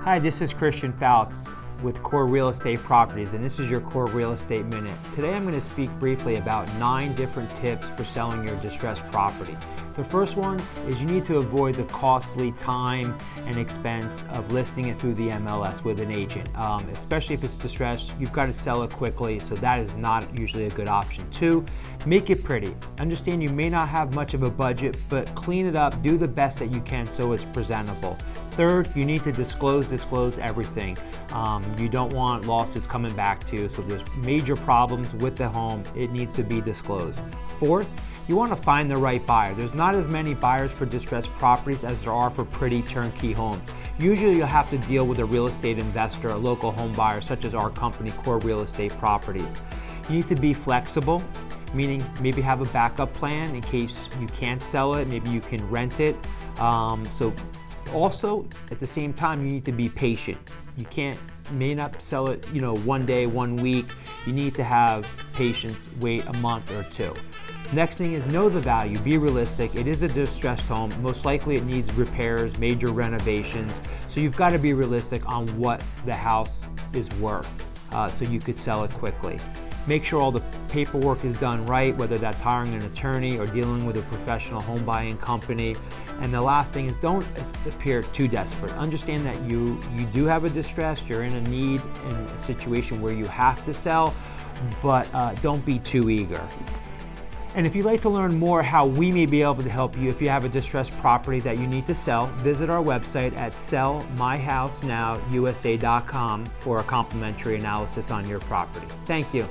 Hi, this is Christian Faust with Core Real Estate Properties, and this is your Core Real Estate Minute. Today I'm going to speak briefly about 9 different tips for selling your distressed property. The first one is you need to avoid the costly time and expense of listing it through the MLS with an agent. Especially if it's distressed, you've got to sell it quickly, so that is not usually a good option. 2, make it pretty. Understand you may not have much of a budget, but clean it up, do the best that you can so it's presentable. 3rd, you need to disclose everything. You don't want lawsuits coming back to you, so if there's major problems with the home, it needs to be disclosed. 4th, you want to find the right buyer. There's not as many buyers for distressed properties as there are for pretty turnkey homes. Usually you'll have to deal with a real estate investor, a local home buyer, such as our company, Core Real Estate Properties. You need to be flexible, meaning maybe have a backup plan in case you can't sell it, maybe you can rent it. Also, at the same time, you need to be patient. You may not sell it, one day, 1 week. You need to have patience, wait a month or 2. Next thing is know the value, be realistic. It is a distressed home. Most likely it needs repairs, major renovations. So you've got to be realistic on what the house is worth so you could sell it quickly. Make sure all the paperwork is done right, whether that's hiring an attorney or dealing with a professional home buying company. And the last thing is don't appear too desperate. Understand that you do have a distress, you're in a need, in a situation where you have to sell, but don't be too eager. And if you'd like to learn more how we may be able to help you if you have a distressed property that you need to sell, visit our website at sellmyhousenowusa.com for a complimentary analysis on your property. Thank you.